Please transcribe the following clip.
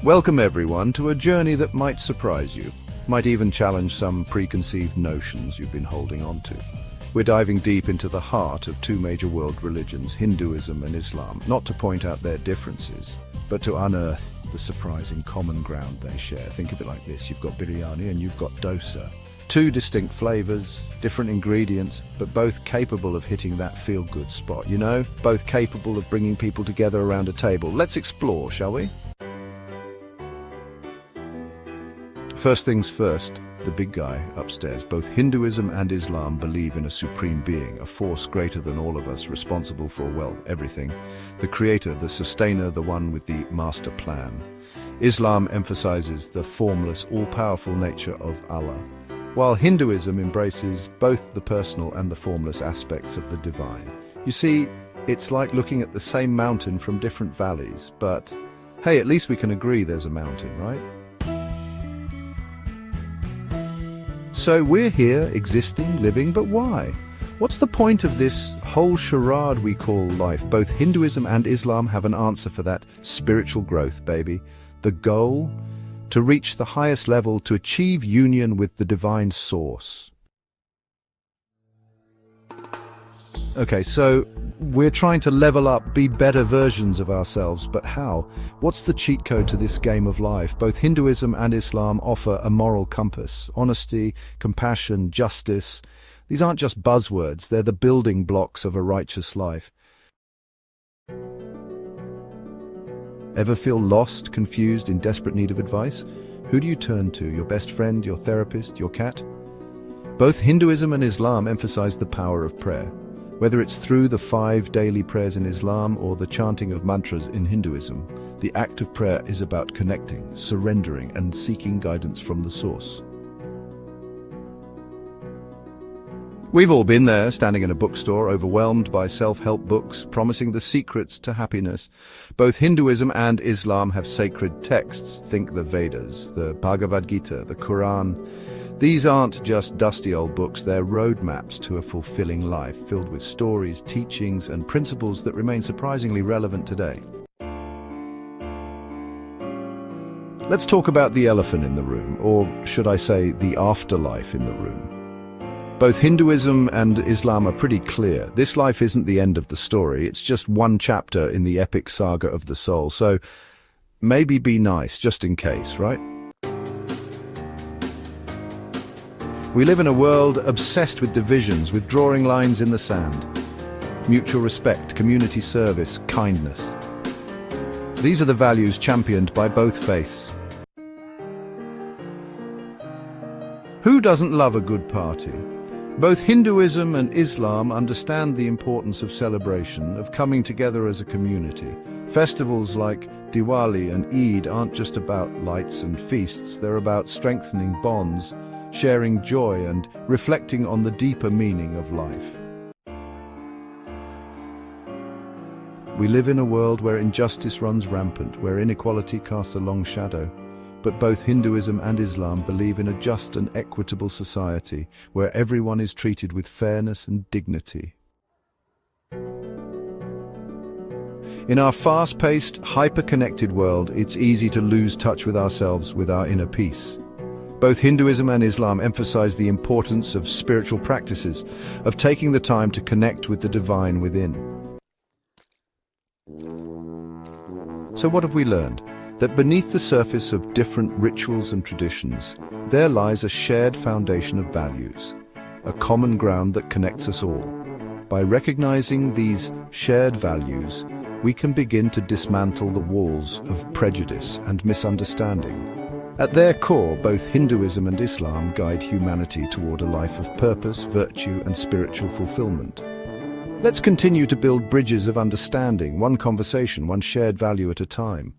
Welcome everyone to a journey that might surprise you, might even challenge some preconceived notions you've been holding on to. We're diving deep into the heart of two major world religions, Hinduism and Islam, not to point out their differences, but to unearth the surprising common ground they share. Think of it like this: you've got biryani and you've got dosa. Two distinct flavors, different ingredients, but both capable of hitting that feel-good spot. You know, both capable of bringing people together around a table. Let's explore, shall we? First things first, the big guy upstairs. Both Hinduism and Islam believe in a supreme being, a force greater than all of us, responsible for, well, everything. The creator, the sustainer, the one with the master plan. Islam emphasizes the formless, all-powerful nature of Allah, while Hinduism embraces both the personal and the formless aspects of the divine. You see, it's like looking at the same mountain from different valleys, but hey, at least we can agree there's a mountain, right? So we're here, existing, living, but why? What's the point of this whole charade we call life? Both Hinduism and Islam have an answer for that: spiritual growth, baby. The goal? To reach the highest level, to achieve union with the divine source. Okay, so we're trying to level up, be better versions of ourselves, but how? What's the cheat code to this game of life? Both Hinduism and Islam offer a moral compass: honesty, compassion, justice. These aren't just buzzwords, they're the building blocks of a righteous life. Ever feel lost, confused, in desperate need of advice? Who do you turn to? Your best friend, your therapist, your cat? Both Hinduism and Islam emphasize the power of prayer. Whether it's through the 5 daily prayers in Islam or the chanting of mantras in Hinduism, the act of prayer is about connecting, surrendering, and seeking guidance from the source. We've all been there, standing in a bookstore, overwhelmed by self-help books, promising the secrets to happiness. Both Hinduism and Islam have sacred texts. Think the Vedas, the Bhagavad Gita, the Quran. These aren't just dusty old books, they're roadmaps to a fulfilling life, filled with stories, teachings, and principles that remain surprisingly relevant today. Let's talk about the elephant in the room, or should I say, the afterlife in the room. Both Hinduism and Islam are pretty clear. This life isn't the end of the story, it's just one chapter in the epic saga of the soul. So maybe be nice, just in case, right? We live in a world obsessed with divisions, with drawing lines in the sand. Mutual respect, community service, kindness. These are the values championed by both faiths. Who doesn't love a good party? Both Hinduism and Islam understand the importance of celebration, of coming together as a community. Festivals like Diwali and Eid aren't just about lights and feasts, they're about strengthening bonds, sharing joy, and reflecting on the deeper meaning of life. We live in a world where injustice runs rampant, where inequality casts a long shadow. But both Hinduism and Islam believe in a just and equitable society, where everyone is treated with fairness and dignity. In our fast-paced, hyper-connected world, it's easy to lose touch with ourselves, with our inner peace. Both Hinduism and Islam emphasize the importance of spiritual practices, of taking the time to connect with the divine within. So what have we learned? That beneath the surface of different rituals and traditions, there lies a shared foundation of values, a common ground that connects us all. By recognizing these shared values, we can begin to dismantle the walls of prejudice and misunderstanding. At their core, both Hinduism and Islam guide humanity toward a life of purpose, virtue, and spiritual fulfillment. Let's continue to build bridges of understanding, one conversation, one shared value at a time.